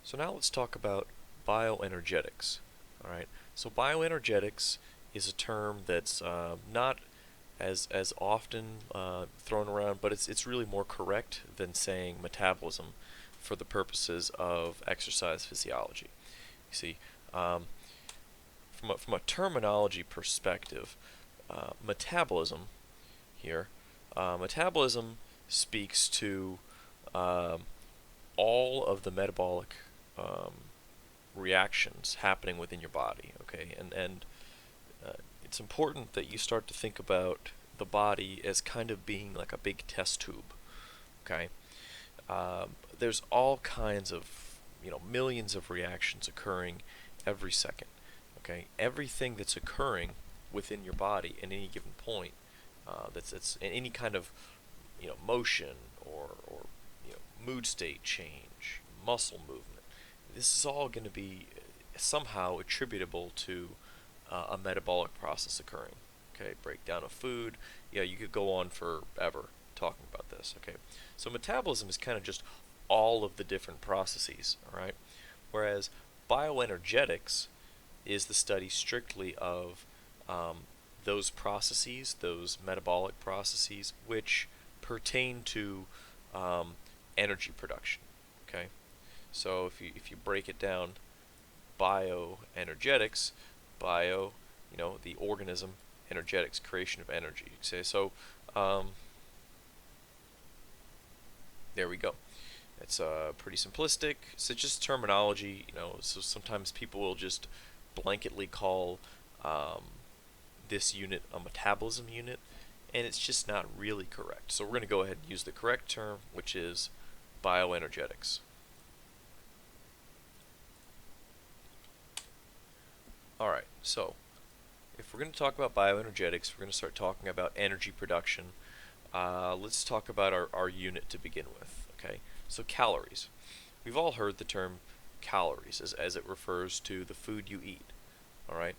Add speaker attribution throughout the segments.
Speaker 1: So now let's talk about bioenergetics. All right. So bioenergetics is a term that's not as often thrown around, but it's really more correct than saying metabolism for the purposes of exercise physiology. You see, um, from a terminology perspective, metabolism here, metabolism speaks to um, all of the metabolic um, reactions happening within your body. Okay, and it's important that you start to think about the body as kind of being like a big test tube. Okay, there's all kinds of millions of reactions occurring every second. Okay, everything that's occurring within your body at any given point, that's in any kind of motion or mood state change, muscle movement. This is all going to be somehow attributable to a metabolic process occurring. Okay, breakdown of food. Yeah, you could go on forever talking about this. Okay, so metabolism is kind of just all of the different processes. All right, whereas bioenergetics is the study strictly of those processes, those metabolic processes, which pertain to um, energy production. Okay, so if you break it down, bioenergetics, bio, the organism, energetics, creation of energy. Okay, so um, there we go. It's pretty simplistic. So it's just terminology, So sometimes people will just blanketly call um, this unit a metabolism unit, and it's just not really correct. So we're going to go ahead and use the correct term, which is bioenergetics. All right. So if we're going to talk about bioenergetics, we're going to start talking about energy production. Let's talk about our unit to begin with. Okay. So calories. We've all heard the term calories as it refers to the food you eat. All right.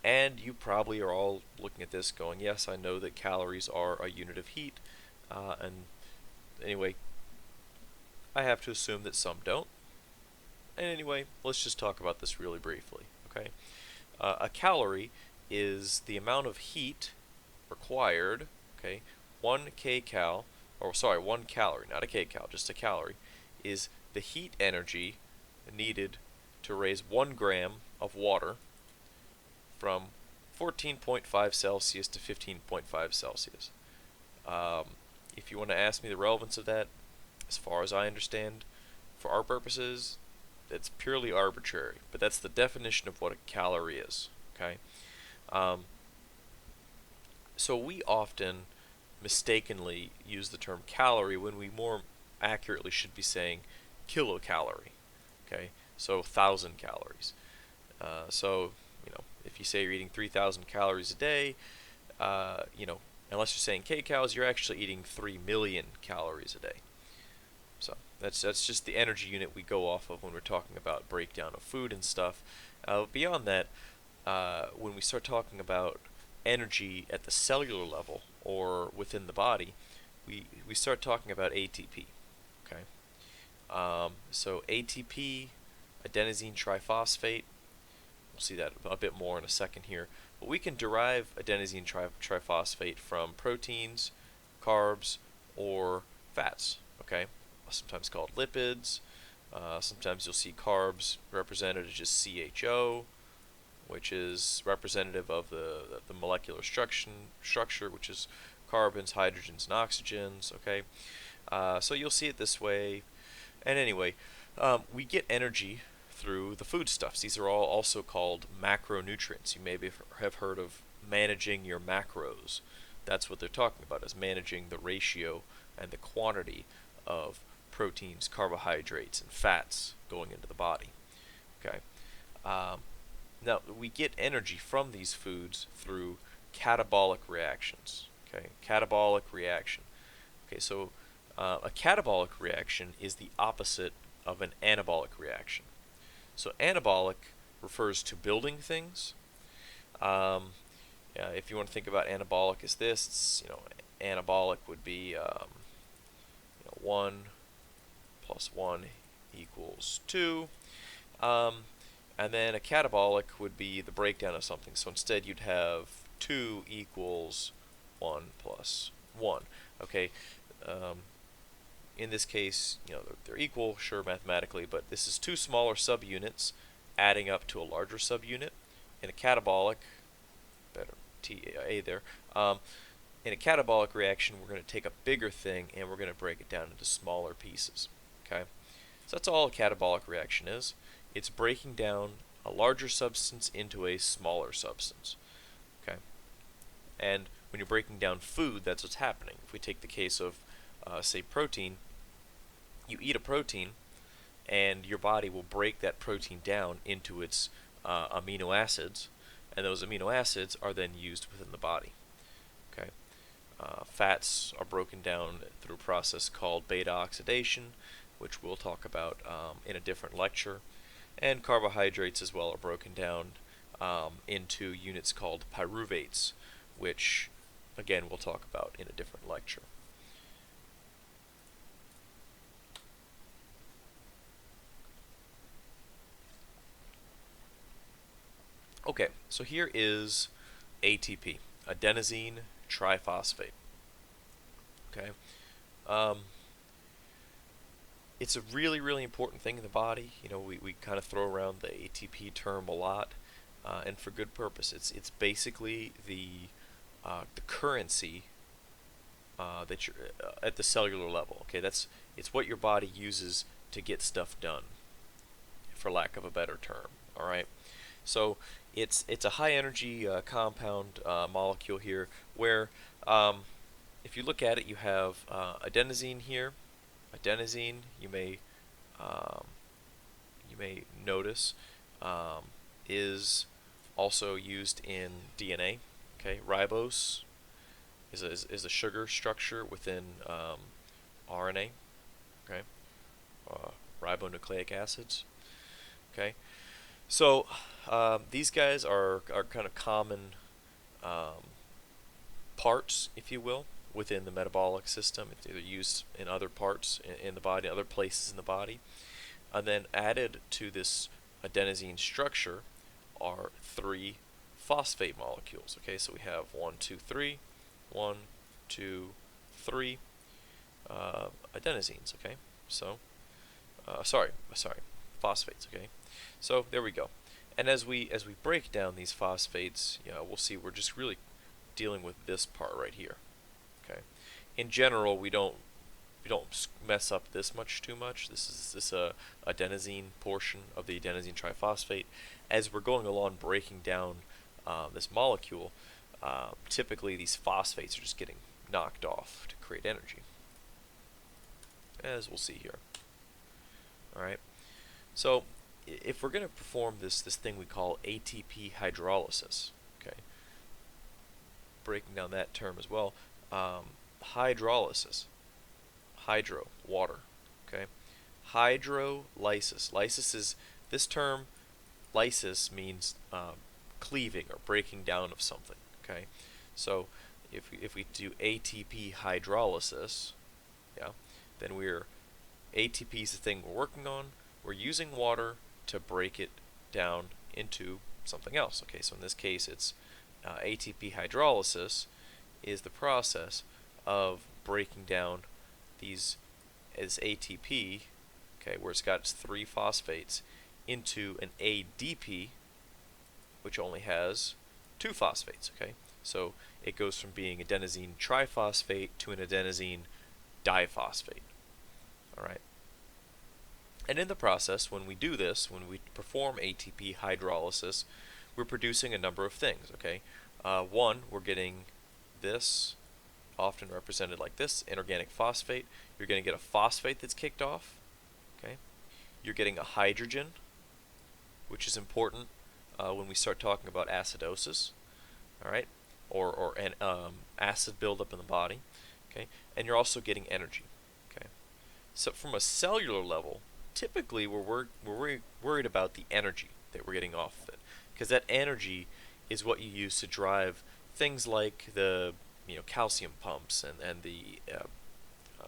Speaker 1: And you probably are all looking at this going, yes, I know that calories are a unit of heat. And anyway, I have to assume that some don't. And anyway, let's just talk about this really briefly. Okay. A calorie is the amount of heat required. Okay. 1 kcal, or sorry, 1 calorie, not a kcal, just a calorie, is the heat energy needed to raise 1 gram of water from 14.5 Celsius to 15.5 Celsius. Um, if you want to ask me the relevance of that, as far as I understand, for our purposes, it's purely arbitrary. But that's the definition of what a calorie is. Okay. Um, so we often mistakenly use the term calorie when we more accurately should be saying kilocalorie. Okay. So 1,000 calories. So if you say you're eating 3,000 calories a day, unless you're saying kcals, you're actually eating 3 million calories a day. So that's just the energy unit we go off of when we're talking about breakdown of food and stuff. Beyond that, when we start talking about energy at the cellular level or within the body, we start talking about ATP. Okay, so ATP, adenosine triphosphate. We'll see that a bit more in a second here. But we can derive adenosine triphosphate from proteins, carbs, or fats. Okay, sometimes called lipids. Sometimes you'll see carbs represented as just CHO, which is representative of the molecular structure, which is carbons, hydrogens, and oxygens. Okay, so you'll see it this way. And anyway, we get energy through the foodstuffs. These are all also called macronutrients. You maybe have heard of managing your macros. That's what they're talking about, is managing the ratio and the quantity of proteins, carbohydrates, and fats going into the body. Okay. Now, we get energy from these foods through catabolic reactions. Okay, catabolic reaction. Okay, so a catabolic reaction is the opposite of an anabolic reaction. So anabolic refers to building things. If you want to think about anabolic as this, anabolic would be 1 plus 1 equals 2. Um, and then a catabolic would be the breakdown of something. So instead you'd have 2 equals 1 plus 1. Okay, um, in this case, they're equal, sure, mathematically, but this is two smaller subunits adding up to a larger subunit. In a catabolic, better TA there, in a catabolic reaction, we're going to take a bigger thing and we're going to break it down into smaller pieces. Okay, so that's all a catabolic reaction is. It's breaking down a larger substance into a smaller substance. Okay, and when you're breaking down food, that's what's happening. If we take the case of, say, protein, you eat a protein, and your body will break that protein down into its amino acids, and those amino acids are then used within the body. Okay, fats are broken down through a process called beta oxidation, which we'll talk about in a different lecture, and carbohydrates as well are broken down into units called pyruvates, which again we'll talk about in a different lecture. Okay, so here is ATP, adenosine triphosphate. Okay, um, it's a really, really important thing in the body. We kind of throw around the ATP term a lot, and for good purpose. It's basically the currency that you're at the cellular level. Okay, it's what your body uses to get stuff done, for lack of a better term. All right, so it's a high energy compound molecule here where if you look at it, you have adenosine here. Adenosine, um, you may notice, is also used in DNA. Okay, ribose is a sugar structure within RNA. Okay, ribonucleic acids. Okay, so these guys are kind of common um, parts, if you will, within the metabolic system. They're used in other parts in the body, other places in the body. And then added to this adenosine structure are 3 phosphate molecules. Okay, so we have 1, 2, 3, 1, 2, 3 adenosines. Okay, so sorry, phosphates. Okay, so there we go. And as we break down these phosphates, we'll see we're just really dealing with this part right here. Okay, in general, we don't mess up this much too much. This is adenosine portion of the adenosine triphosphate. As we're going along breaking down this molecule, typically these phosphates are just getting knocked off to create energy, as we'll see here. All right. So if we're going to perform this thing we call ATP hydrolysis, okay, breaking down that term as well, hydrolysis. Hydro, water. Okay, hydrolysis. Lysis is this term. Lysis means cleaving or breaking down of something. Okay, so if we do ATP hydrolysis, yeah, then ATP is the thing we're working on. We're using water to break it down into something else. Okay, so in this case, it's ATP hydrolysis is the process of breaking down these as ATP, okay, where it's got its 3 phosphates, into an ADP, which only has 2 phosphates. Okay, so it goes from being adenosine triphosphate to an adenosine diphosphate. All right. And in the process, when we do this, when we perform ATP hydrolysis, we're producing a number of things. Okay, one, we're getting this, often represented like this, inorganic phosphate. You're going to get a phosphate that's kicked off. Okay, you're getting a hydrogen, which is important when we start talking about acidosis. All right, or an acid buildup in the body. Okay, and you're also getting energy. Okay, so from a cellular level, typically we're worried about the energy that we're getting off of it, because that energy is what you use to drive things like the calcium pumps and the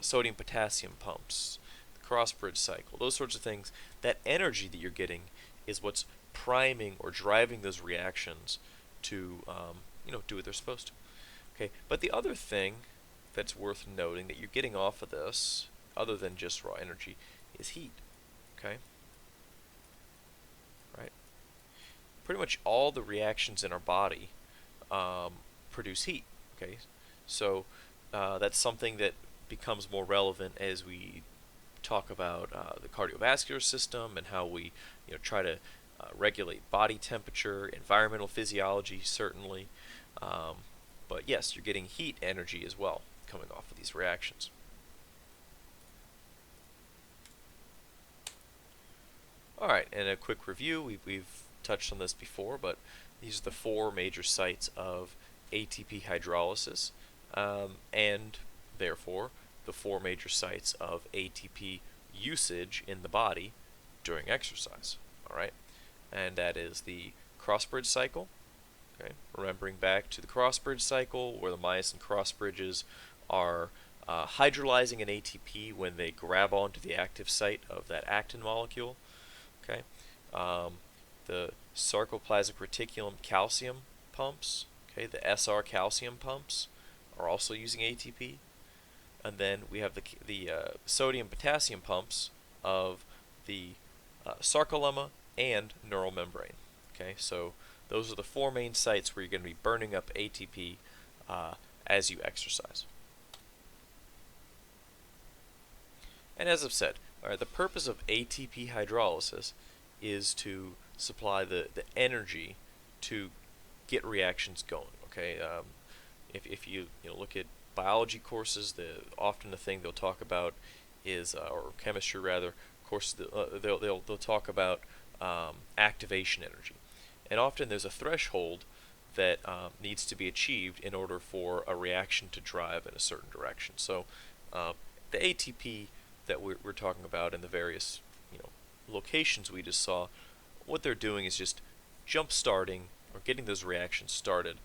Speaker 1: sodium potassium pumps, cross-bridge cycle, those sorts of things. That energy that you're getting is what's priming or driving those reactions to do what they're supposed to. Okay, but the other thing that's worth noting that you're getting off of this, other than just raw energy, is heat. Okay, right? Pretty much all the reactions in our body produce heat. Okay, so that's something that becomes more relevant as we talk about the cardiovascular system and how we try to regulate body temperature, environmental physiology, certainly. Um, but yes, you're getting heat energy as well coming off of these reactions. All right, and a quick review. We've touched on this before, but these are the four major sites of ATP hydrolysis, and therefore the four major sites of ATP usage in the body during exercise. All right, and that is the cross-bridge cycle. Okay, remembering back to the cross-bridge cycle, where the myosin cross-bridges are hydrolyzing an ATP when they grab onto the active site of that actin molecule. Okay, the sarcoplasmic reticulum calcium pumps, okay, the SR calcium pumps are also using ATP, and then we have the sodium potassium pumps of the sarcolemma and neural membrane. Okay, so those are the four main sites where you're going to be burning up ATP as you exercise. And as I've said, all right, the purpose of ATP hydrolysis is to supply the energy to get reactions going. Okay, if you look at biology courses, often the thing they'll talk about is, or chemistry rather, courses they'll talk about activation energy, and often there's a threshold that needs to be achieved in order for a reaction to drive in a certain direction. So the ATP that we're talking about in the various locations we just saw, what they're doing is just jump starting or getting those reactions started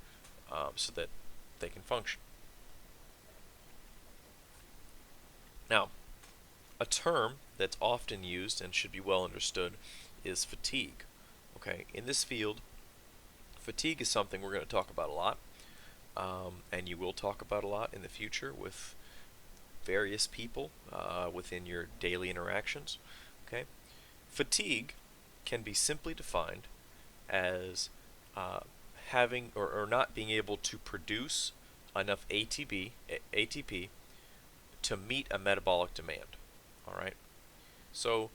Speaker 1: so that they can function. Now, a term that's often used and should be well understood is fatigue. Okay, in this field, fatigue is something we're going to talk about a lot, and you will talk about a lot in the future with various people within your daily interactions. Okay, fatigue can be simply defined as having or not being able to produce enough ATP to meet a metabolic demand. All right, so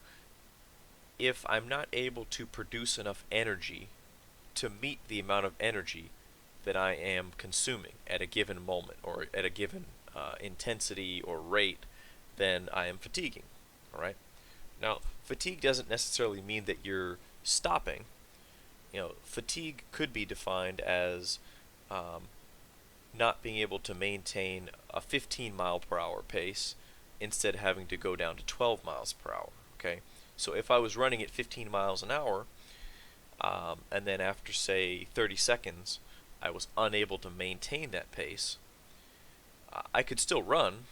Speaker 1: if I'm not able to produce enough energy to meet the amount of energy that I am consuming at a given moment or at a given intensity or rate, then I am fatiguing. All right. Now, fatigue doesn't necessarily mean that you're stopping. Fatigue could be defined as not being able to maintain a 15 mile per hour pace, instead having to go down to 12 miles per hour. Okay, so if I was running at 15 miles an hour, and then after say 30 seconds, I was unable to maintain that pace, I could still run,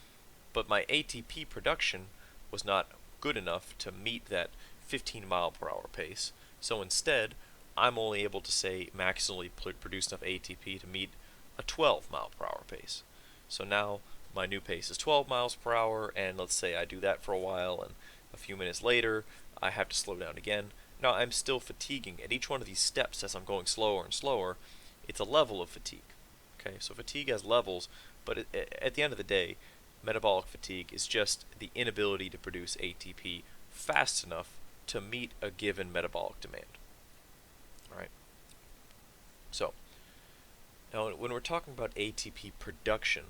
Speaker 1: but my ATP production was not good enough to meet that 15 mile per hour pace. So instead, I'm only able to say maximally produce enough ATP to meet a 12 mile per hour pace. So now my new pace is 12 miles per hour, and let's say I do that for a while, and a few minutes later I have to slow down again. Now I'm still fatiguing at each one of these steps as I'm going slower and slower. It's a level of fatigue. Okay, so fatigue has levels, but at the end of the day, metabolic fatigue is just the inability to produce ATP fast enough to meet a given metabolic demand. All right. So now when we're talking about ATP production,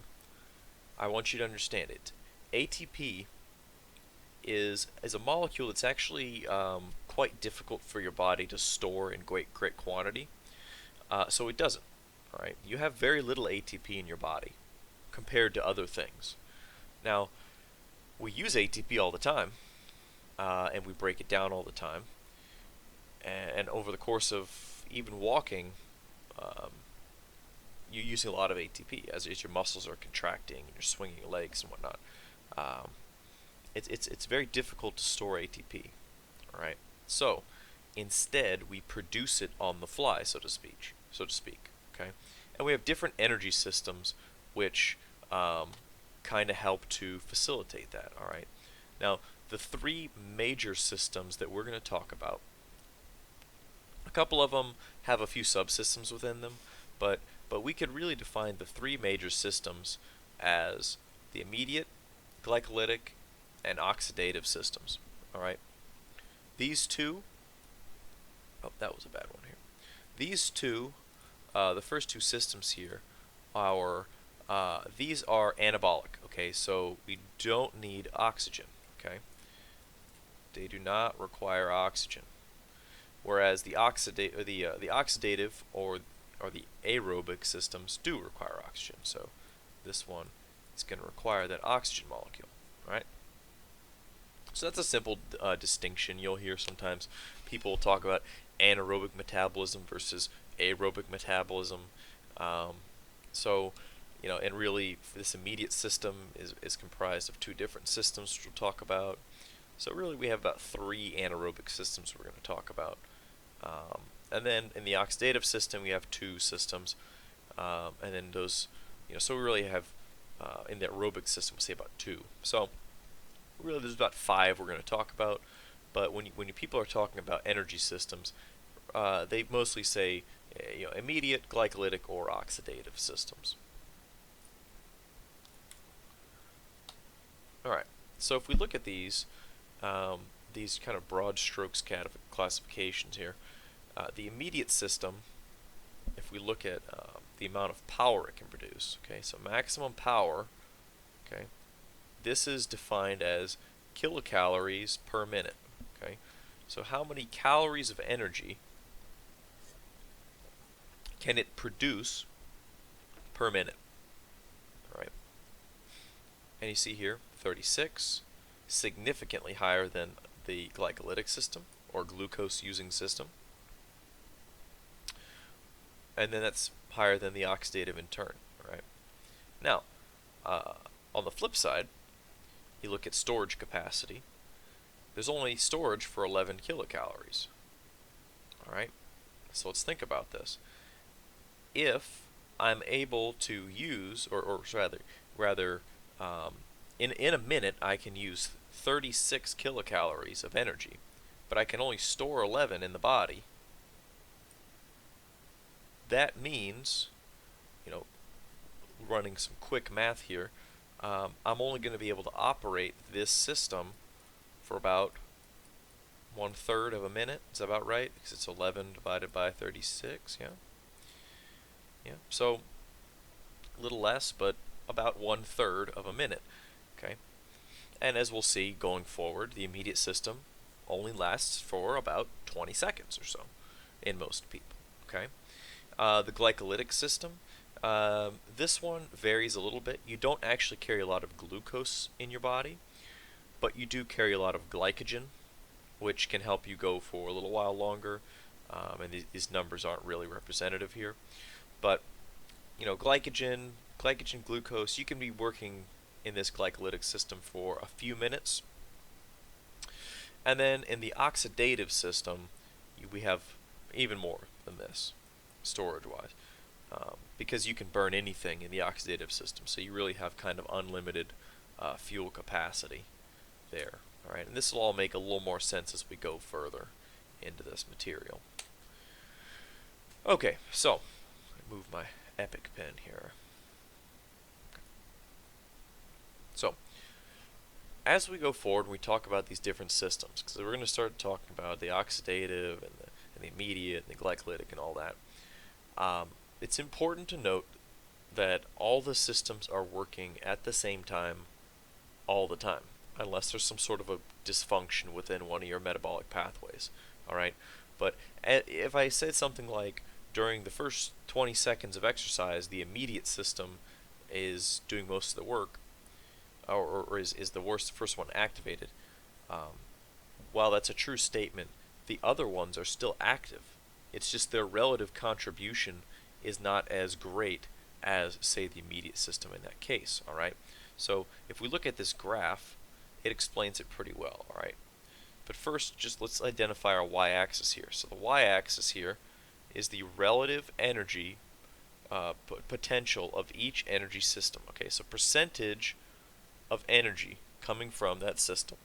Speaker 1: I want you to understand it. ATP is a molecule that's actually quite difficult for your body to store in great quantity. So it doesn't. All right. You have very little ATP in your body compared to other things. Now, we use ATP all the time, and we break it down all the time. And over the course of even walking, you're using a lot of ATP as your muscles are contracting and you're swinging your legs and whatnot. it's very difficult to store ATP. All right. So instead, we produce it on the fly, so to speak. Okay. And we have different energy systems which kind of help to facilitate that. All right. Now, the three major systems that we're going to talk about, a couple of them have a few subsystems within them, but we could really define the three major systems as the immediate, glycolytic, and oxidative systems. All right. These two, oh, that was a bad one here. These two, the first two systems here, are these are anabolic. Okay, so we don't need oxygen. Okay, they do not require oxygen. Whereas the oxidative or the aerobic systems do require oxygen. So this one is going to require that oxygen molecule. Right. So that's a simple distinction. You'll hear sometimes people talk about anaerobic metabolism versus aerobic metabolism. Um, so, and really this immediate system is comprised of two different systems, which we'll talk about. So really we have about three anaerobic systems we're going to talk about. And then in the oxidative system we have two systems. And then those, so we really have, in the aerobic system, we say about two. So really there's about five we're going to talk about. But when people are talking about energy systems, they mostly say immediate, glycolytic, or oxidative systems. All right. So if we look at these kind of broad strokes classifications here, the immediate system, if we look at the amount of power it can produce, okay, so maximum power, okay, this is defined as kilocalories per minute, okay, so how many calories of energy can it produce per minute, all right, and you see here 36, significantly higher than the glycolytic system or glucose using system, and then that's higher than the oxidative in turn. Right. Now, on the flip side, you look at storage capacity. There's only storage for 11 kilocalories. All right. So let's think about this. If I'm able to use, or rather, in a minute, I can use 36 kilocalories of energy, but I can only store 11 in the body. That means, running some quick math here, I'm only going to be able to operate this system for about 1/3 of a minute. Is that about right? Because it's 11 divided by 36, yeah? Yeah, so a little less, but about 1/3 of a minute, okay? And as we'll see going forward, the immediate system only lasts for about 20 seconds or so in most people, okay? The glycolytic system, this one varies a little bit. You don't actually carry a lot of glucose in your body, but you do carry a lot of glycogen, which can help you go for a little while longer. And these numbers aren't really representative here. But, glycogen, glucose, you can be working in this glycolytic system for a few minutes. And then in the oxidative system, we have even more than this, storage-wise, because you can burn anything in the oxidative system. So you really have kind of unlimited fuel capacity there. All right, and this will all make a little more sense as we go further into this material. Okay, so I move my epic pen here. So as we go forward, we talk about these different systems, because we're going to start talking about the oxidative and the immediate and the glycolytic and all that. It's important to note that all the systems are working at the same time all the time, unless there's some sort of a dysfunction within one of your metabolic pathways. All right, but if I said something like during the first 20 seconds of exercise, the immediate system is doing most of the work, or is the first one activated, while that's a true statement, the other ones are still active. It's just their relative contribution is not as great as, say, the immediate system in that case. All right. So if we look at this graph, it explains it pretty well, all right? But first, just let's identify our y-axis here. So the y-axis here is the relative energy potential of each energy system. Okay, so percentage of energy coming from that system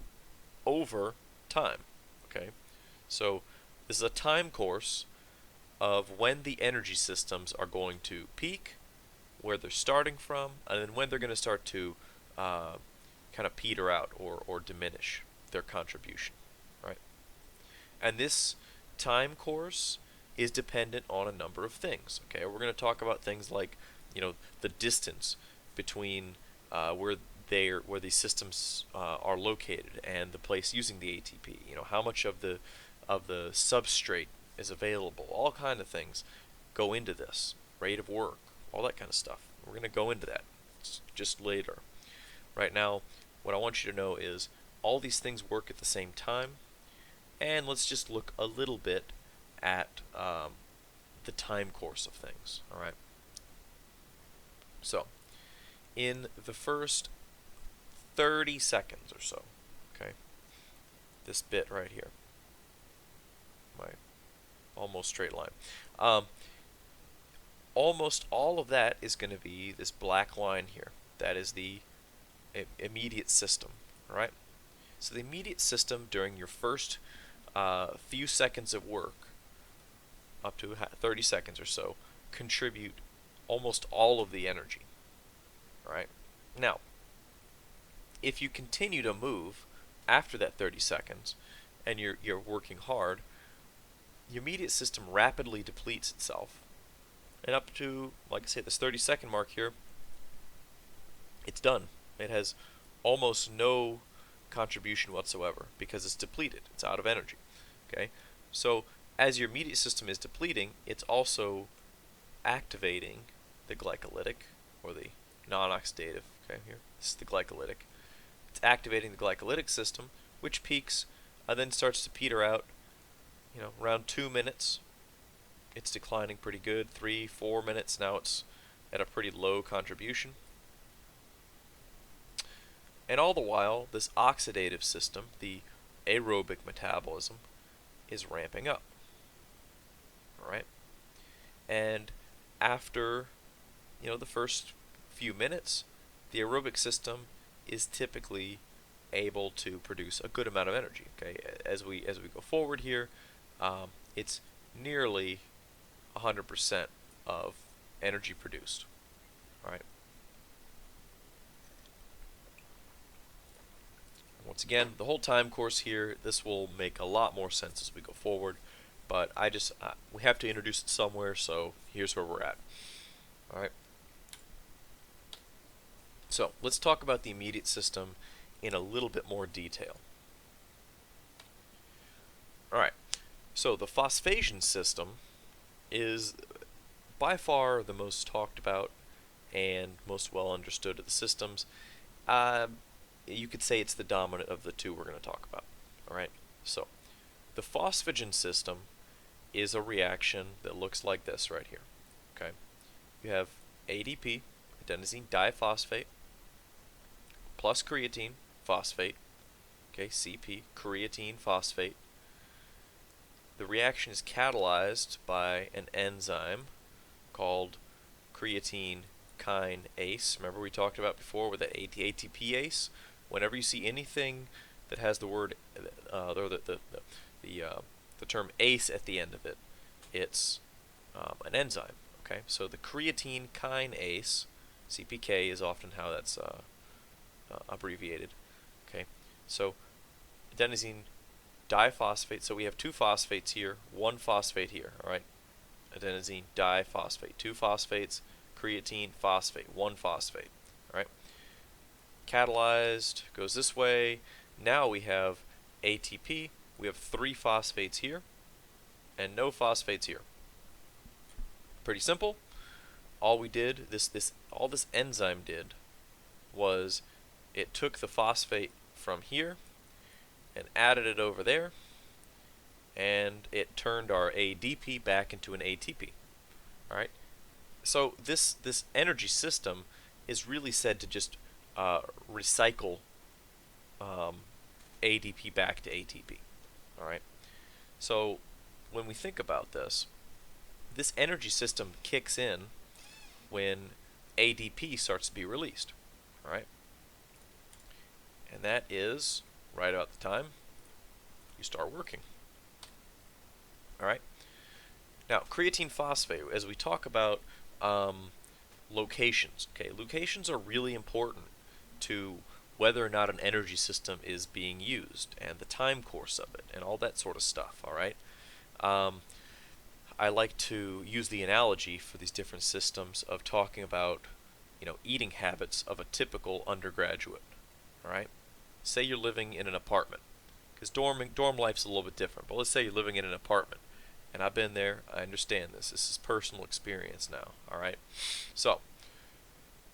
Speaker 1: over time. Okay, so this is a time course of when the energy systems are going to peak, where they're starting from, and then when they're going to start to kind of peter out or diminish their contribution, right? And this time course is dependent on a number of things. Okay, we're going to talk about things like, the distance between where these systems are located and the place using the ATP. How much of the substrate is available. All kind of things go into this. Rate of work, all that kind of stuff. We're going to go into that just later. Right now, what I want you to know is all these things work at the same time, and let's just look a little bit at the time course of things. All right. So, in the first 30 seconds or so, okay, this bit right here, my almost straight line, almost all of that is going to be this black line here. That is the immediate system. All right. So the immediate system during your first few seconds of work, up to 30 seconds or so, contribute almost all of the energy. Right? Now, if you continue to move after that 30 seconds and you're working hard, your immediate system rapidly depletes itself. And up to, like I say, this 30-second mark here, it's done. It has almost no contribution whatsoever because it's depleted. It's out of energy. Okay? So as your immediate system is depleting, it's also activating the glycolytic, or the non-oxidative. Okay, here, this is the glycolytic. It's activating the glycolytic system, which peaks and then starts to peter out. Around 2 minutes, it's declining pretty good. 3-4 minutes, now it's at a pretty low contribution. And all the while, this oxidative system, the aerobic metabolism, is ramping up. All right, and after the first few minutes, the aerobic system is typically able to produce a good amount of energy. Okay, as we go forward here, it's nearly 100% of energy produced. All right. Once again, the whole time course here, this will make a lot more sense as we go forward, but we have to introduce it somewhere, so here's where we're at. All right. So let's talk about the immediate system in a little bit more detail. All right. So the phosphation system is by far the most talked about and most well understood of the systems. You could say it's the dominant of the two we're going to talk about. All right. So the phosphagen system is a reaction that looks like this right here. Okay. You have ADP, adenosine diphosphate, plus creatine phosphate. Okay, CP, creatine phosphate. The reaction is catalyzed by an enzyme called creatine kinase. Remember we talked about before with the ATPase? Whenever you see anything that has the word or the term ase at the end of it, it's an enzyme. Okay, so the creatine kinase, CPK, is often how that's abbreviated. Okay, so adenosine diphosphate. So we have two phosphates here, one phosphate here. All right, adenosine diphosphate, two phosphates, creatine phosphate, one phosphate. All right, catalyzed goes this way. Now we have ATP. We have three phosphates here and no phosphates here. Pretty simple. All we did, all this enzyme did was it took the phosphate from here and added it over there, and it turned our ADP back into an ATP. All right. So this energy system is really said to just recycle um, ADP back to ATP. All right. So when we think about this, this energy system kicks in when ADP starts to be released. All right. And that is right about the time you start working. All right. Now, creatine phosphate, as we talk about locations, okay, locations are really important to whether or not an energy system is being used and the time course of it and all that sort of stuff, all right? Um, I like to use the analogy for these different systems of talking about, eating habits of a typical undergraduate, all right? Say you're living in an apartment, because dorm life's a little bit different, but let's say you're living in an apartment, and I've been there, I understand this. This is personal experience now, all right? So,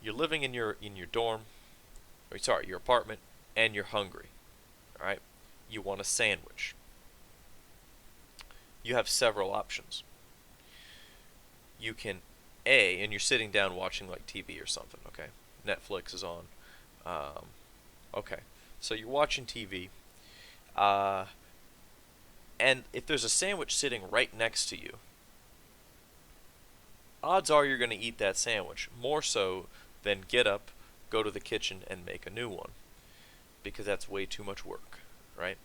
Speaker 1: you're living in your dorm, or sorry, your apartment, and you're hungry. All right, you want a sandwich. You have several options. You can and you're sitting down watching like TV or something. Okay, Netflix is on. Um, okay, so you're watching TV, uh, and if there's a sandwich sitting right next to you, odds are you're going to eat that sandwich more so than get up, go to the kitchen, and make a new one because that's way too much work, right?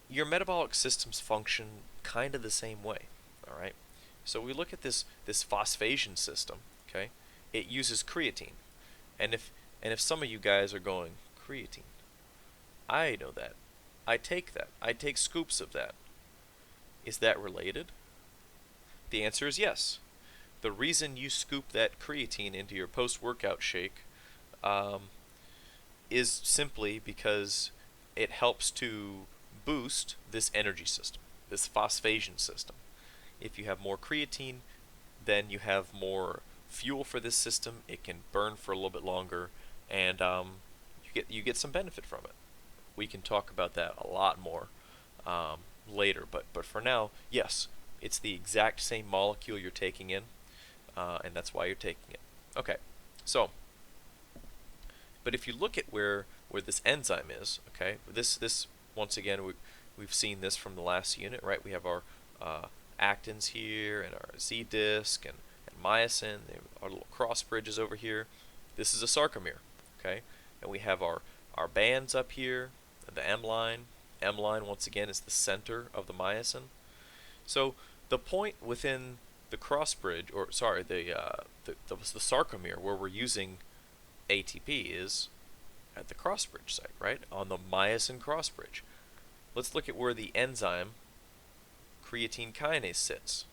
Speaker 1: Your metabolic systems function kind of the same way, all right? So we look at this phosphation system, okay? It uses creatine. And if some of you guys are going, creatine, I know that. I take that. I take scoops of that. Is that related? The answer is yes. The reason you scoop that creatine into your post-workout shake um, is simply because it helps to boost this energy system, this phosphation system. If you have more creatine, then you have more fuel for this system. It can burn for a little bit longer, and you get some benefit from it. We can talk about that a lot more later, but for now, yes, it's the exact same molecule you're taking in, and that's why you're taking it. Okay, so but if you look at where this enzyme is, okay, this once again we've seen this from the last unit, right? We have our actins here and our Z disc and myosin, our little cross bridges over here. This is a sarcomere, okay, and we have our bands up here, the M line. M line once again is the center of the myosin. So the point within the cross bridge, or sorry, the sarcomere where we're using ATP is at the cross bridge site, right? On the myosin cross bridge. Let's look at where the enzyme creatine kinase sits.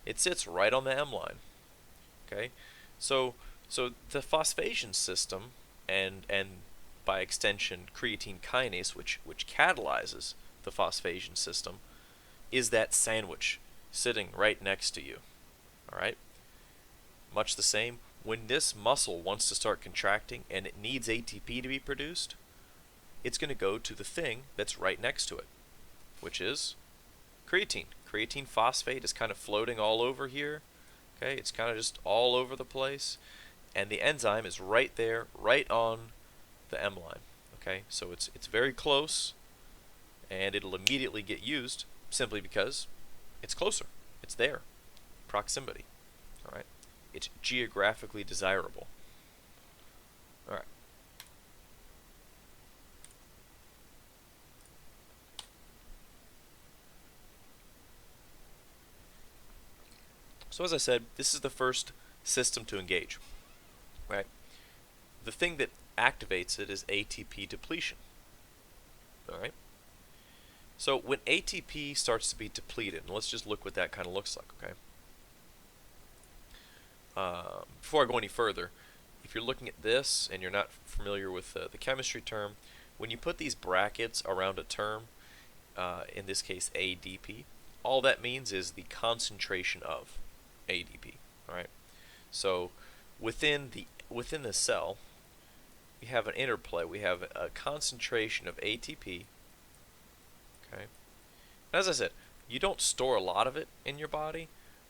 Speaker 1: It sits right on the M line. Okay? So the phosphation system and by extension creatine kinase which catalyzes the phosphation system is that sandwich sitting right next to you. All right? Much the same, when this muscle wants to start contracting and it needs ATP to be produced, it's going to go to the thing that's right next to it, which is creatine. Creatine phosphate is kind of floating all over here. Okay, it's kind of just all over the place, and the enzyme is right there, right on the M line. Okay, so it's very close, and it'll immediately get used simply because it's closer. It's there, proximity. All right. It's geographically desirable. All right. So as I said, this is the first system to engage, right? The thing that activates it is ATP depletion. All right. So when ATP starts to be depleted, and let's just look what that kind of looks like, okay? Before I go any further, if you're looking at this and you're not familiar with the chemistry term, when you put these brackets around a term, in this case ADP, all that means is the concentration of ADP. All right. So within the cell, we have an interplay. We have a concentration of ATP. Okay. As I said, you don't store a lot of it in your body,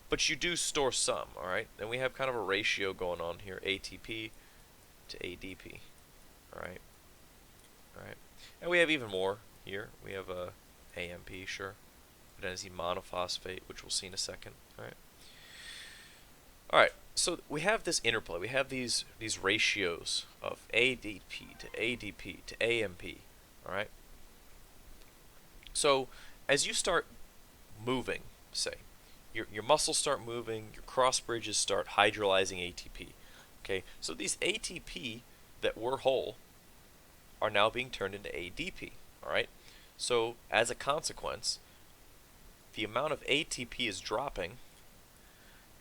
Speaker 1: but you do store some. All right. And we have kind of a ratio going on here, ATP to ADP. All right, all right. And we have even more here. We have a AMP, sure, adenosine monophosphate, which we'll see in a second. All right. All right. So we have this interplay. We have these ratios of ADP to ADP to AMP. All right. So as you start moving, say, your muscles start moving, your cross bridges start hydrolyzing ATP. Okay, so these ATP that were whole are now being turned into ADP. All right, so as a consequence, the amount of ATP is dropping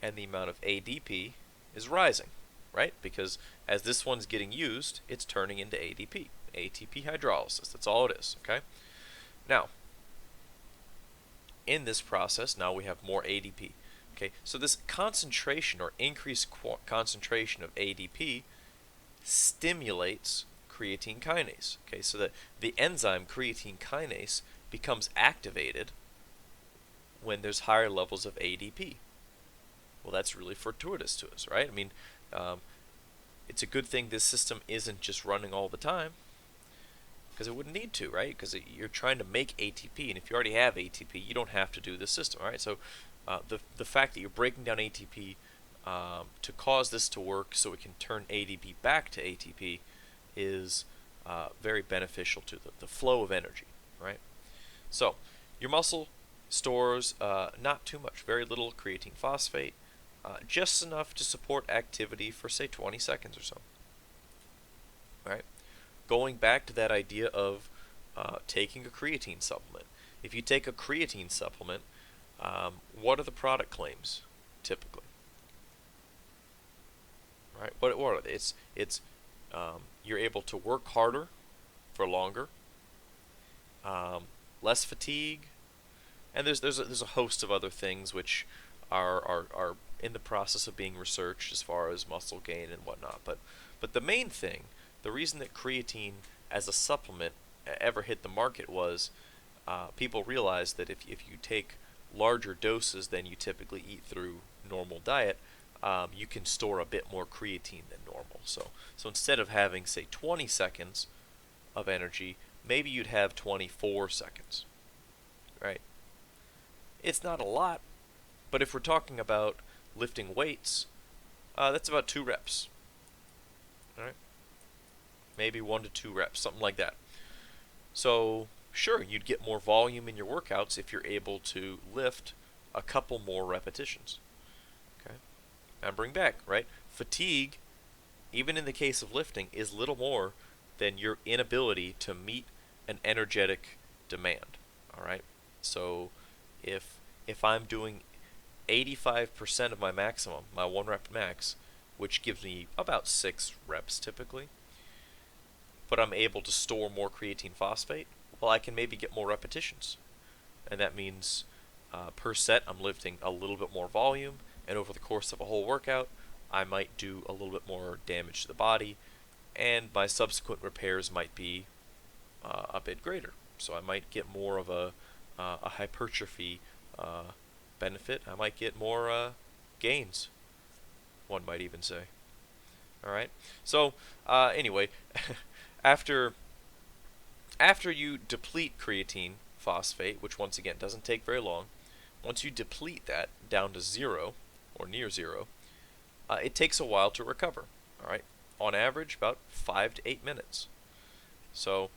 Speaker 1: and the amount of ADP is rising, right? Because as this one's getting used, it's turning into ADP, ATP hydrolysis. That's all it is. Okay, now in this process, now we have more ADP. Okay, so this concentration or increased concentration of ADP stimulates creatine kinase. Okay, so that the enzyme creatine kinase becomes activated when there's higher levels of ADP. Well, that's really fortuitous to us, right? I mean, it's a good thing this system isn't just running all the time, because it wouldn't need to, right? Because you're trying to make ATP, and if you already have ATP, you don't have to do this system, all right? So the fact that you're breaking down ATP to cause this to work so it can turn ADP back to ATP is very beneficial to the flow of energy, right? So your muscle stores not too much, very little creatine phosphate, just enough to support activity for, say, 20 seconds or so, right? Going back to that idea of taking a creatine supplement. If you take a creatine supplement, what are the product claims typically? Right? What are they? It's you're able to work harder for longer, less fatigue, and there's a host of other things which are in the process of being researched as far as muscle gain and whatnot. But the main thing, the reason that creatine as a supplement ever hit the market was people realized that if you take larger doses than you typically eat through normal diet, you can store a bit more creatine than normal. So instead of having, say, 20 seconds of energy, maybe you'd have 24 seconds, right? It's not a lot, but if we're talking about lifting weights, that's about 2 reps, all right? Maybe 1 to 2 reps, something like that. So sure, you'd get more volume in your workouts if you're able to lift a couple more repetitions. Okay, and bring back, right? Fatigue, even in the case of lifting, is little more than your inability to meet an energetic demand. All right, so if I'm doing 85% of my maximum, my 1 rep max, which gives me about 6 reps typically, but I'm able to store more creatine phosphate, well, I can maybe get more repetitions. And that means per set, I'm lifting a little bit more volume, and over the course of a whole workout, I might do a little bit more damage to the body, and my subsequent repairs might be a bit greater. So I might get more of a hypertrophy benefit. I might get more gains, one might even say. All right. So anyway, after you deplete creatine phosphate, which once again doesn't take very long, once you deplete that down to 0 or near 0, it takes a while to recover. All right. On average, about 5 to 8 minutes. So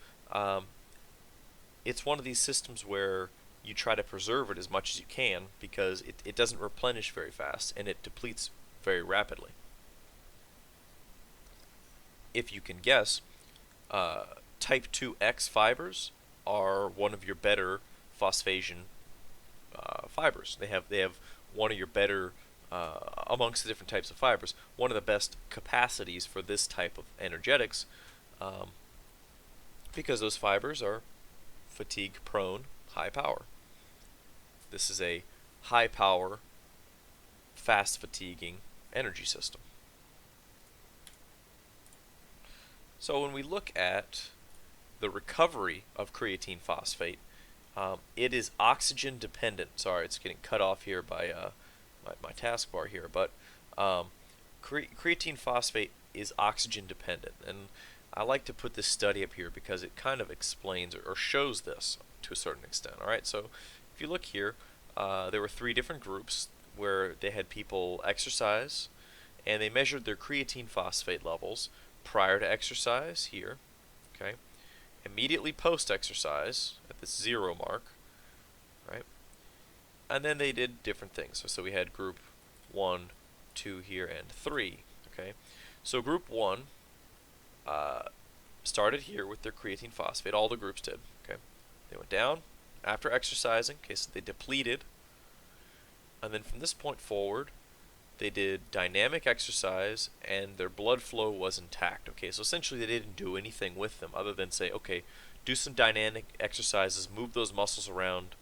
Speaker 1: it's one of these systems where you try to preserve it as much as you can because it doesn't replenish very fast and it depletes very rapidly. If you can guess, type 2X fibers are one of your better phosphagen fibers. They have one of your better, amongst the different types of fibers, one of the best capacities for this type of energetics, because those fibers are fatigue prone, high power. This is a high power, fast fatiguing energy system. So when we look at the recovery of creatine phosphate, it is oxygen dependent. Sorry, it's getting cut off here by my taskbar here, but creatine phosphate is oxygen dependent, and I like to put this study up here because it kind of explains or shows this to a certain extent. All right, so if you look here, there were 3 different groups where they had people exercise and they measured their creatine phosphate levels prior to exercise here, okay, immediately post exercise at this 0 mark, right, and then they did different things. So we had group 1, 2 here, and 3, okay. So group 1 uh, started here with their creatine phosphate. All the groups did. Okay, they went down after exercising. Okay, so they depleted, and then from this point forward, they did dynamic exercise, and their blood flow was intact. Okay, so essentially they didn't do anything with them other than say, okay, do some dynamic exercises, move those muscles around,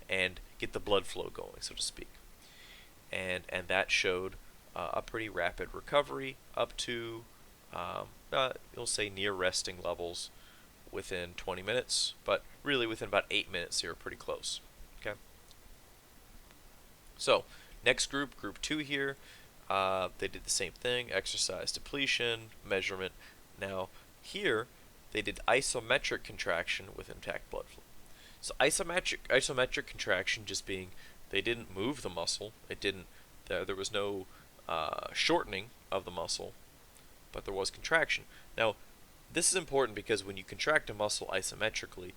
Speaker 1: and get the blood flow going, so to speak. And that showed a pretty rapid recovery up to you'll say near resting levels within 20 minutes, but really within about 8 minutes, you're pretty close. Okay. So next group, group 2 here, they did the same thing: exercise depletion, measurement. Now here they did isometric contraction with intact blood flow. So isometric contraction just being they didn't move the muscle. It didn't. There was no shortening of the muscle, but there was contraction. Now, this is important because when you contract a muscle isometrically,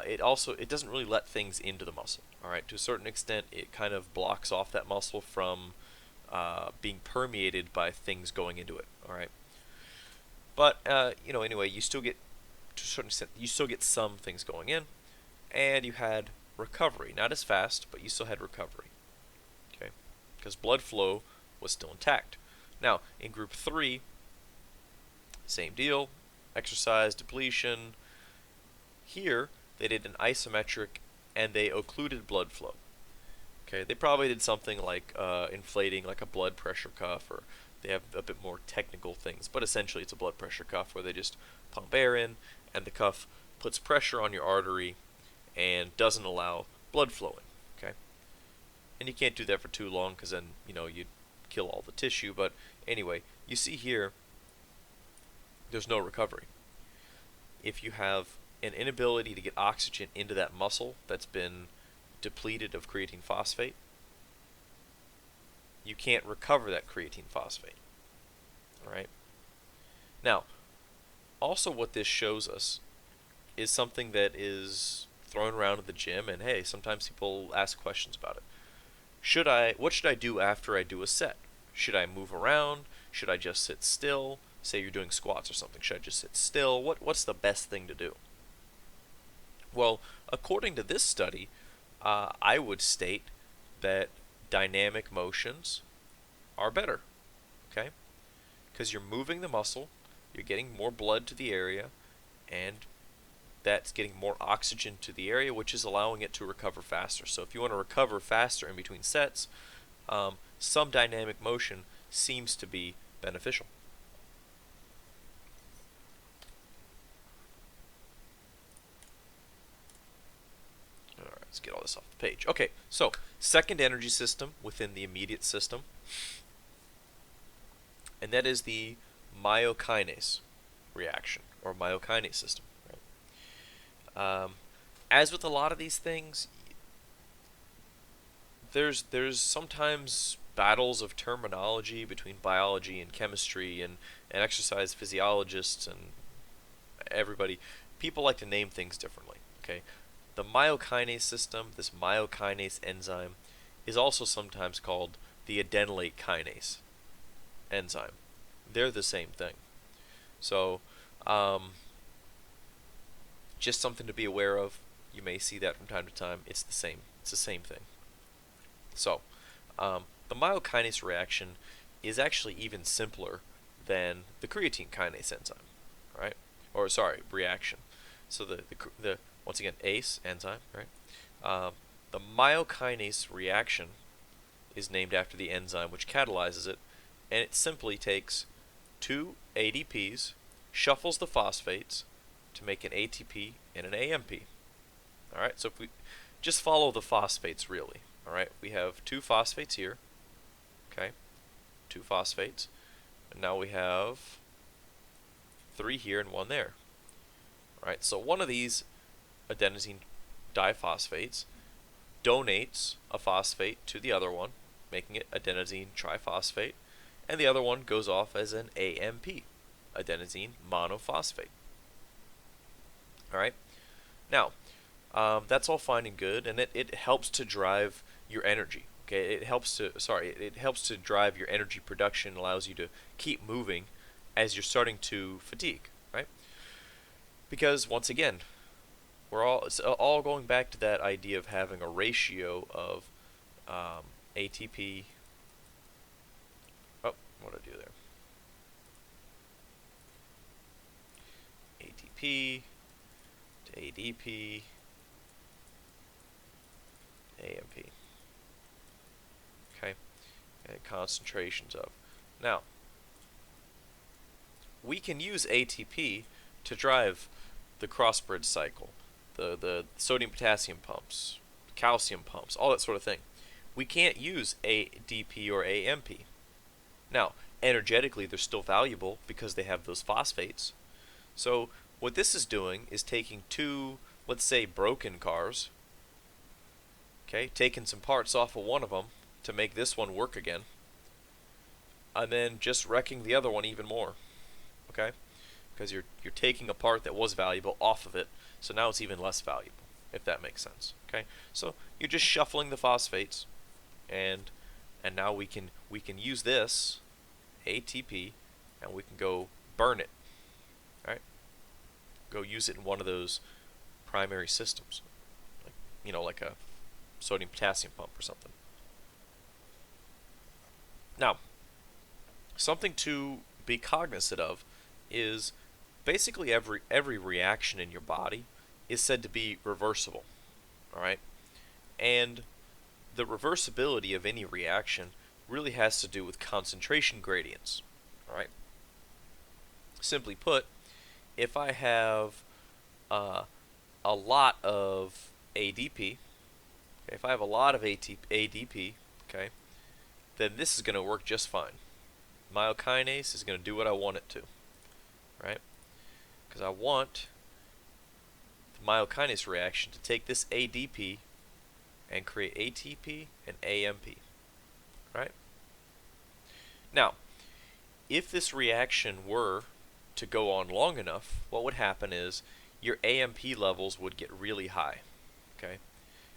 Speaker 1: it doesn't really let things into the muscle. All right, to a certain extent, it kind of blocks off that muscle from being permeated by things going into it. All right, but anyway, you still get to a certain extent, you still get some things going in, and you had recovery, not as fast, but you still had recovery. Okay, because blood flow was still intact. Now, in group 3, same deal, exercise depletion. Here, they did an isometric and they occluded blood flow. Okay, they probably did something like inflating like a blood pressure cuff, or they have a bit more technical things, but essentially it's a blood pressure cuff where they just pump air in and the cuff puts pressure on your artery and doesn't allow blood flowing. Okay, and you can't do that for too long because then you'd kill all the tissue. But anyway, you see here there's no recovery. If you have an inability to get oxygen into that muscle that's been depleted of creatine phosphate, you can't recover that creatine phosphate. All right. Now, also what this shows us is something that is thrown around at the gym, and hey, sometimes people ask questions about it. What should I do after I do a set? Should I move around? Should I just sit still? Say you're doing squats or something. Should I just sit still? What's the best thing to do? Well, according to this study, I would state that dynamic motions are better. Okay? Because you're moving the muscle, you're getting more blood to the area, and that's getting more oxygen to the area, which is allowing it to recover faster. So if you want to recover faster in between sets, some dynamic motion seems to be beneficial. Alright, let's get all this off the page. Okay, so second energy system within the immediate system, and that is the myokinase reaction, or myokinase system. As with a lot of these things, there's sometimes battles of terminology between biology and chemistry and exercise physiologists and everybody. People like to name things differently. Okay, the myokinase system, this myokinase enzyme, is also sometimes called the adenylate kinase enzyme. They're the same thing. So, just something to be aware of. You may see that from time to time. It's the same. It's the same thing. So, the myokinase reaction is actually even simpler than the creatine kinase enzyme, right? Or sorry, reaction. So the once again ACE enzyme, right? The myokinase reaction is named after the enzyme which catalyzes it, and it simply takes 2 ADPs, shuffles the phosphates to make an ATP and an AMP. All right, so if we just follow the phosphates really, all right, we have 2 phosphates here, okay, 2 phosphates, and now we have 3 here and 1 there. All right, so one of these adenosine diphosphates donates a phosphate to the other one, making it adenosine triphosphate, and the other one goes off as an AMP, adenosine monophosphate. All right, now that's all fine and good, and it helps to drive your energy. Okay, it helps to drive your energy production, allows you to keep moving as you're starting to fatigue, right? Because once again, it's all going back to that idea of having a ratio of ATP. Oh, what did I do there? ATP to ADP, AMP. Okay, and concentrations of. Now, we can use ATP to drive the crossbridge cycle, the sodium potassium pumps, calcium pumps, all that sort of thing. We can't use ADP or AMP. Now, energetically, they're still valuable because they have those phosphates. So what this is doing is taking two, let's say, broken cars, okay, taking some parts off of one of them to make this one work again, and then just wrecking the other one even more, okay? Because you're taking a part that was valuable off of it, so now it's even less valuable, if that makes sense, okay? So you're just shuffling the phosphates, and now we can use this ATP, and we can go burn it, right? Go use it in one of those primary systems, like a sodium potassium pump or something. Now, something to be cognizant of is basically every reaction in your body is said to be reversible, all right? And the reversibility of any reaction really has to do with concentration gradients, all right? Simply put, if I have a lot of ADP, okay, if I have a lot of ADP, okay, then this is going to work just fine. Myokinase is going to do what I want it to, right? Because I want the myokinase reaction to take this ADP and create ATP and AMP, right? Now, if this reaction were to go on long enough, what would happen is your AMP levels would get really high, okay?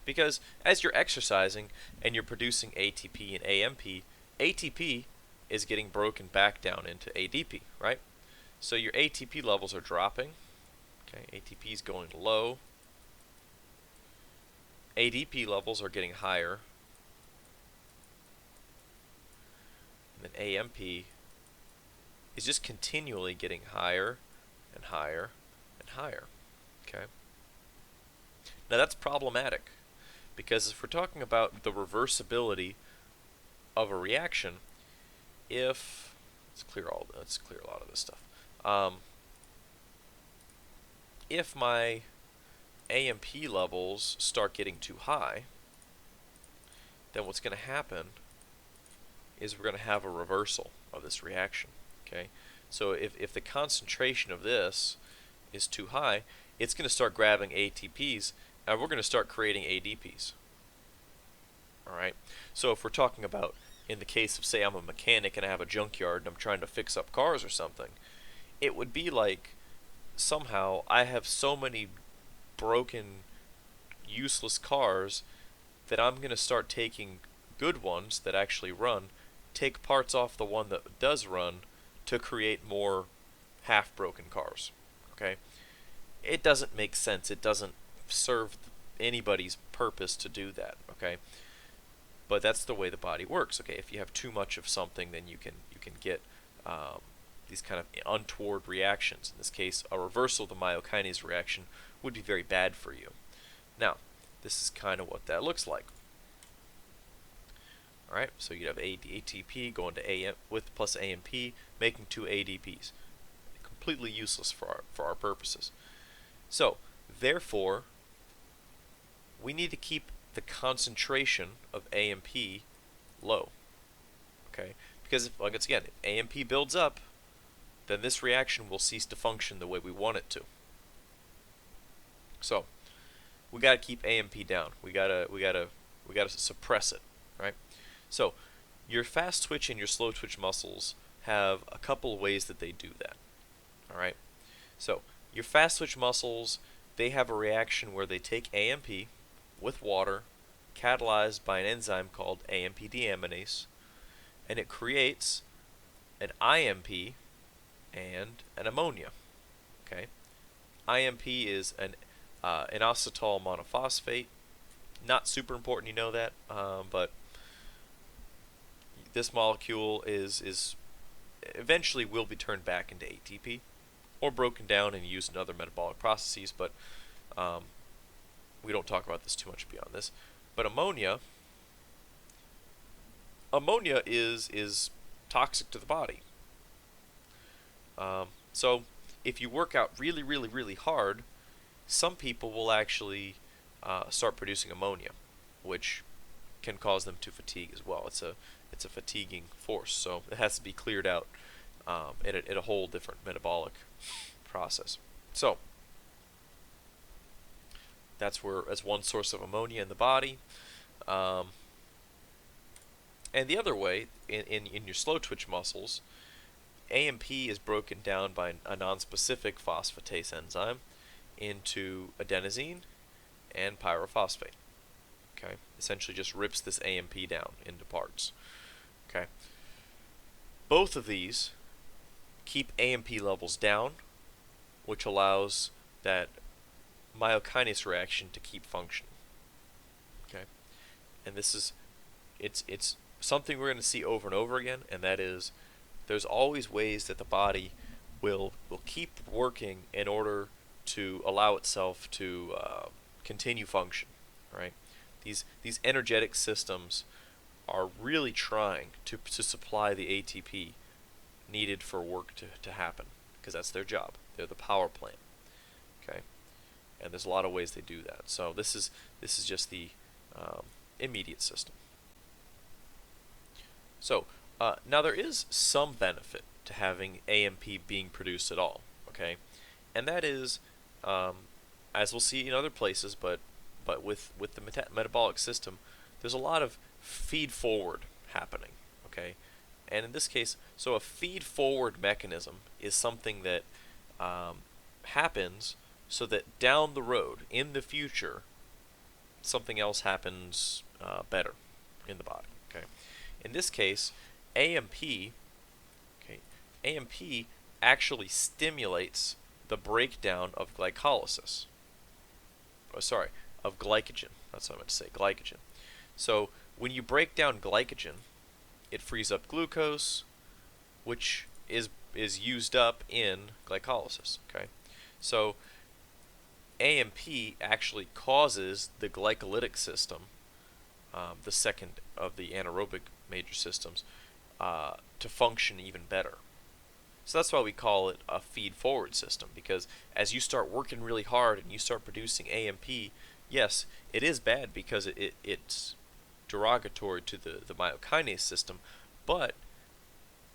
Speaker 1: Because as you're exercising and you're producing ATP and AMP, ATP is getting broken back down into ADP, right? So your ATP levels are dropping, okay? ATP is going low. ADP levels are getting higher. And then AMP is just continually getting higher and higher and higher, okay? Now that's problematic, because if we're talking about the reversibility of a reaction, let's clear a lot of this stuff. If my AMP levels start getting too high, then what's going to happen is we're going to have a reversal of this reaction, okay? So if the concentration of this is too high, it's going to start grabbing ATPs, and we're going to start creating ADPs. All right. So if we're talking about, in the case of, say, I'm a mechanic and I have a junkyard and I'm trying to fix up cars or something, it would be like somehow I have so many broken, useless cars that I'm going to start taking good ones that actually run, take parts off the one that does run to create more half-broken cars. Okay? It doesn't make sense. It doesn't serve anybody's purpose to do that. Okay? But that's the way the body works. Okay? If you have too much of something, then you can get these kind of untoward reactions. In this case, a reversal of the myokinase reaction would be very bad for you. Now, this is kind of what that looks like. All right, so you have ATP going to AM with plus AMP, making two ADPs. Completely useless for our purposes. So, therefore, we need to keep the concentration of AMP low. Okay, because once again, if AMP builds up, then this reaction will cease to function the way we want it to. So we got to keep AMP down. We gotta suppress it, right? So your fast twitch and your slow twitch muscles have a couple of ways that they do that. All right. So your fast twitch muscles, they have a reaction where they take AMP with water, catalyzed by an enzyme called AMP deaminase, and it creates an IMP and an ammonia. Okay. IMP is an inositol monophosphate. Not super important, you know that, but this molecule is eventually will be turned back into ATP or broken down and used in other metabolic processes, but we don't talk about this too much beyond this. But ammonia is toxic to the body. So if you work out really, really, really hard, some people will actually start producing ammonia, which can cause them to fatigue as well. It's a fatiguing force, so it has to be cleared out in a whole different metabolic process. So that's one source of ammonia in the body. And the other way, in your slow twitch muscles, AMP is broken down by a non-specific phosphatase enzyme into adenosine and pyrophosphate. Okay, essentially just rips this AMP down into parts. Okay, both of these keep AMP levels down, which allows that myokinase reaction to keep functioning. Okay, and it's something we're going to see over and over again, and that is there's always ways that the body will keep working in order to allow itself to continue function, right? These energetic systems are really trying to supply the ATP needed for work to happen, because that's their job. They're the power plant. Okay, and there's a lot of ways they do that. So this is just the immediate system. So now there is some benefit to having AMP being produced at all. Okay, and that is, as we'll see in other places, but with the metabolic system, there's a lot of feed forward happening. Okay, and in this case, so a feed forward mechanism is something that happens so that down the road, in the future, something else happens better in the body. Okay, in this case, AMP, okay, AMP actually stimulates the breakdown of glycolysis. Oh, sorry, of glycogen. That's what I meant to say, glycogen. So when you break down glycogen, it frees up glucose, which is used up in glycolysis. Okay, so AMP actually causes the glycolytic system, the second of the anaerobic major systems, to function even better. So that's why we call it a feed-forward system, because as you start working really hard and you start producing AMP, yes, it is bad because it's derogatory to the myokinase system, but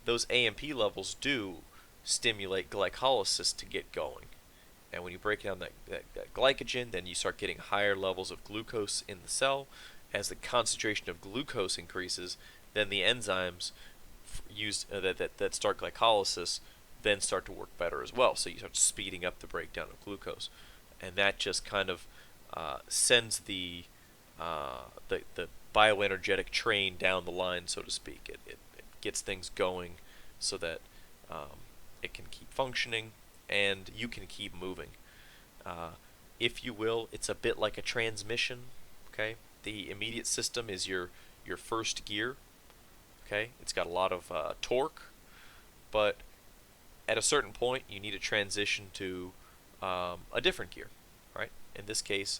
Speaker 1: those AMP levels do stimulate glycolysis to get going. And when you break down that glycogen, then you start getting higher levels of glucose in the cell. As the concentration of glucose increases, then the enzymes used that start glycolysis then start to work better as well. So you start speeding up the breakdown of glucose, and that just kind of sends the bioenergetic train down the line, so to speak. It gets things going so that it can keep functioning and you can keep moving. If you will, it's a bit like a transmission. Okay, the immediate system is your first gear. Okay, it's got a lot of torque, but at a certain point you need to transition to a different gear, right? In this case,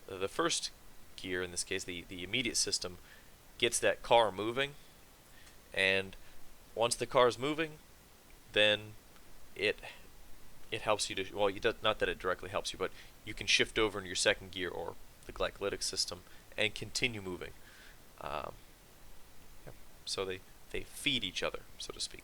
Speaker 1: the first gear, in this case the immediate system, gets that car moving, and once the car is moving, then it helps you to, well, not that it directly helps you, but you can shift over into your second gear or the glycolytic system and continue moving. So they feed each other, so to speak.